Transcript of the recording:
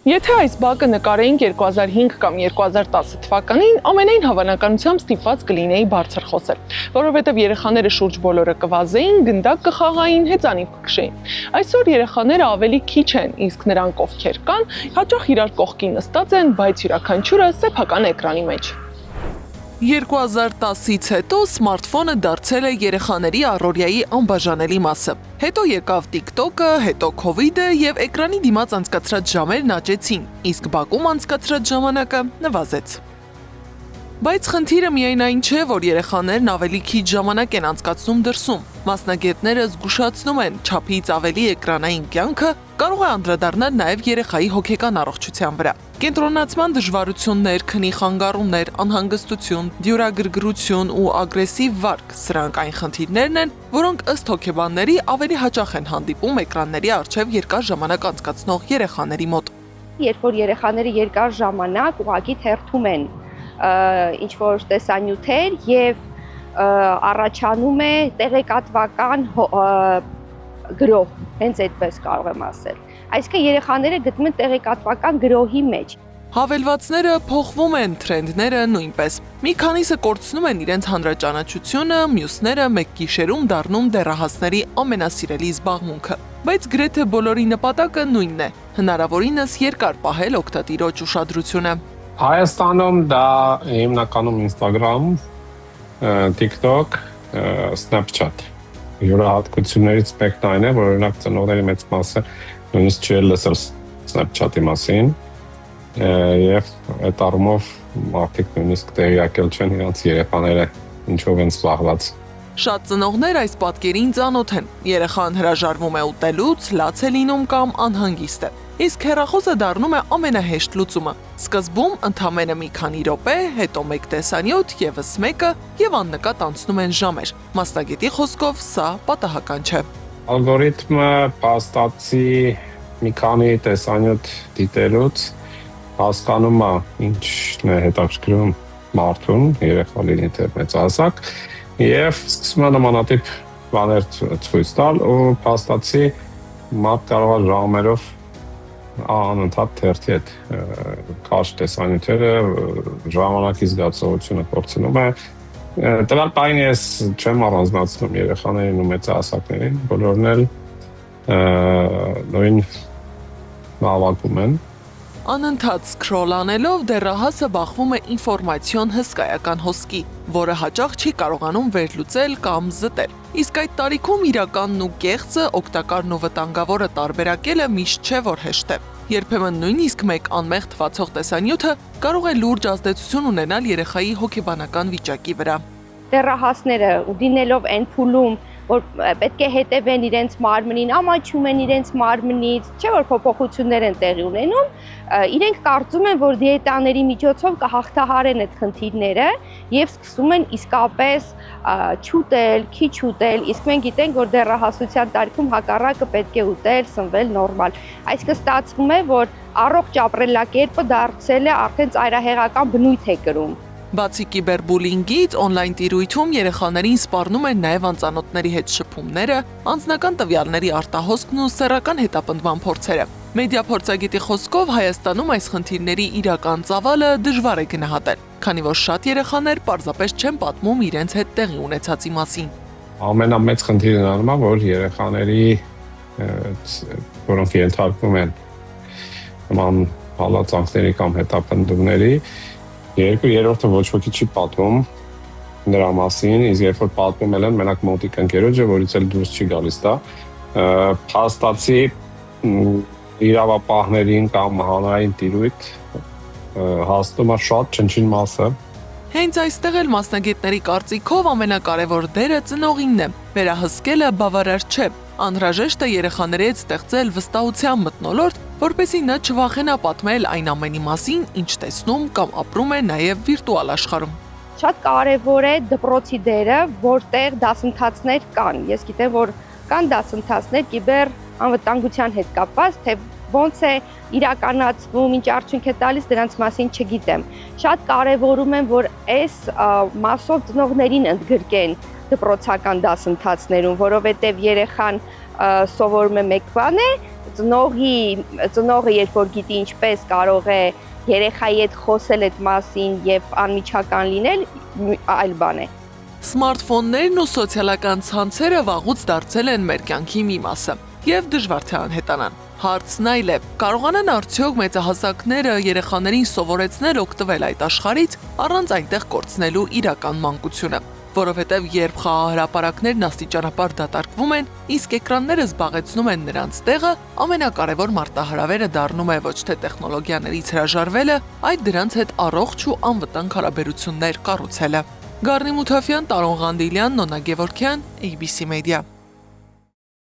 Եթե այս բակը նկարեինք 2005 կամ 2010 թվականին, ամենայն հավանականությամբ ստիպված կլինեի բարձր խոսել, որովհետև երեխաները շուրջ բոլորը կվազեին, գնդակ կխաղային, հեծանիվ կքշեին։ Այսօր երեխաները ավելի քիչ են, իսկ նրանք ովքեր կան, հաճախ իրար կողքին նստած են, բայց յուրաքանչյուրը սեփական էկրանի մեջ։ 2010-ից հետո սմարթֆոնը դարձել է երեխաների առօրյայի անբաժանելի մասը։ Հետո եկավ TikTok-ը, հետո COVID-ը եւ էկրանի դիմաց անցկացրած ժամերն աճեցին, իսկ բակում անցկացրած ժամանակը նվազեց։ Բայց խնդիրը միայն այն չէ, որ երեխաներն ավելի քիչ ժամանակ են անցկացնում դրսում։ Մասնագետները զգուշացնում են, չափից ավելի էկրանային կյանքը կարող է անդրադառնալ նաև երեխայի հոգեկան առողջության վրա։ Կենտրոնացման դժվարություններ, քնի խանգարումներ, անհանգստություն, դյուրագրգռություն ու ագրեսիվ վարք, սրանք այն խնդիրներն են, որոնք ըստ հոգեբանների ավելի հաճախ են հանդիպում էկրանների առջև երկար ժամանակ անցկացնող երեխաների մոտ։ Երբ որ երեխաները երկար ժամանակ ուղղակի թերթում են ինչ-որ տեսանյութեր եւ առաջանում է տեղեկատվական գրոհ, հենց այդպես կարող եմ ասել։ Այսինքն երեխաները գտնում են տեղեկատվական գրոհի մեջ։ Հավելվածները փոխվում են, թրենդները նույնպես։ Մի քանիսը կորցնում են իրենց հանրաճանաչությունը, մյուսները մեկ գիշերում դառնում դեռահասների ամենասիրելի զբաղմունքը։ Բայց գրեթե բոլորի նպատակը նույնն է՝ հնարավորինս երկար պահել օգտատիրոջ ուշադրությունը։ Հայաստանում դա հիմնականում Instagram, TikTok, Snapchat։ Յուրահատկություններից մեկն այն է, որ օրինակ ծնողների մեծ մասը նույնիսկ չի լսել Snapchat-ի մասին, եւ այդ առումով մարդիկ նույնիսկ տեղյակել չեն իրենց երեխաները ինչով են զբաղված։ Շատ ծնողներ այս պատկերին ծանոթ են։ Երեխան հրաժարվում է ուտելուց, լաց է լինում կամ անհանգիստ է։ Իսկ հեռախոսը դառնում է ամենահեշտ լուծումը։ Սկզբում ընդամենը մի քանի րոպե, հետո մեկ տեսանյութ, եւս մեկը եւ աննկատ անցնում են ժամեր։ Մասնագետի խոսքով սա պատահական չէ։ Ալգորիթմը փաստացի մի քանի տեսանյութ դիտելուց հասկանում է ինչն է հետաքրքրում մարդուն, երեխա լինի թե մեծահասակ, եւ սկսում է նմանատիպ բաներ ցույց տալ ու փաստացի մարդ կարող է ժամերով անընդհատ թերթի հետ կարճ տեսանյութերը ժամանակի զգացողությունը փորձնում է։ Տվյալ պահին ես չեմ առանձնացնում երեխաներին ու մեծահասակներին, բոլորն էլ նույն հավաքում են։ Անընդհատ սկրոլ անելով դեռահասը բախվում է ինֆորմացիոն հսկայական հոսքի, որը հաճախ չի կարողանում վերլուծել կամ զտել։ Իսկ այդ տարիքում իրականն ու կեղծը, օգտակարն ու վտանգավորը տարբերակելը միշտ չէ, որ հեշտ է։ Երբեմն նույնիսկ մեկ անմեղ թվացող տեսանյութը կարող է լուրջ ազդեցություն ունենալ երեխայի հոգեբանական վիճակի վրա։ Դեռահասները դինելով այն փուլում, որ պետք է հետևեն իրենց մարմնին, ամաչում են իրենց մարմնից, չէ՞ որ փոփոխություններ են տեղի ունենում, իրենք կարծում են, որ դիետաների միջոցով կհաղթահարեն այդ խնդիրները եւ սկսում են իսկապես չուտել, քիչ ուտել, իսկ մենք գիտենք, որ դեռահասության տարիքում հակառակը պետք է ուտել, սնվել նորմալ։ Այսինքն ստացվում է, որ առողջ ապրելակերպը դարձել է արդեն ծայրահեղական բնույթ է կրում։ Բացի կիբերբուլինգից, օնլայն տիրույթում երեխաներին սպառնում են նաև անծանոթների հետ շփումները, անձնական տվյալների արտահոսքն ու սեռական հետապնդման փորձերը։ Մեդիա փորձագետի խոսքով Հայաստանում այս խնդիրների իրական ծավալը դժվար է գնահատել, քանի որ շատ երեխաներ պարզապես չեն պատմում իրենց հետ տեղի ունեցածի մասին։ Ամենամեծ խնդիրն անում է, որ երեխաների, որոնք ենթարկվում են նման հալածանքների կամ հետապնդումների, երրորդը ոչ ոքի չի պատմում նրա մասին, իսկ երբ որ պատմում են մենակ մոտիկ ընկերոջը, որից էլ դուրս չի գալիս դա, փաստացի իրավապահներին կամ հանրային տիրույթ հասնում է շատ չնչին մասը։ Հենց այստեղ էլ մասնագետների կարծիքով ամենակարևոր դերը ծնողինն է։ Վերահսկելը բավարար չէ։ Անհրաժեշտ է երեխաների հետ ստեղծել վստահության մթնոլորտ, որպեսզի նա չվախենա պատմել այն ամենի մասին, ինչ տեսնում կամ ապրում է նաև վիրտուալ աշխարհում։ Շատ կարևոր է դպրոցի դերը, որտեղ դասընթացներ կան։ Ես գիտեմ, որ կան դասընթացներ կիբեր անվտանգության հետ կապված, թե ոնց է իրականացվում, ինչ արդյունք է տալիս, դրանց մասին չգիտեմ։ Շատ կարևորում եմ, որ այս մասով ծնողներին ընդգրկեն դպրոցական դասընթացներում, որովհետև երեխան սովորում է մեկ բան է, ծնողը երբ որ գիտի ինչպես կարող է երեխայի հետ խոսել այդ մասին եւ անմիջական լինել, այլ բան է։ Սմարթֆոններն ու սոցիալական ցանցերը վաղուց դարձել են մեր կյանքի մի մասը եւ դժվար թե անհետանան։ Հարցն այլ է, կարողանան արդյոք մեծահասակները երեխաներին սովորեցնել օգտվել այդ աշխարհից առանց այնտեղ կորցնելու իրական մանկությունը, որովհետև երբ խաղահրապարակներն աստիճանաբար դատարկվում են, իսկ էկրանները զբաղեցնում են նրանց տեղը, ամենակարևոր մարտահրավերը դառնում է ոչ թե տեխնոլոգիաներից հրաժարվելը, այլ դրանց հետ առողջ ու անվտանգ հարաբերություններ կառուցելը։ Գառնի Մութաֆյան, Տարոն Ղանդիլյան, Նոնա Գևորգյան, ABC Media։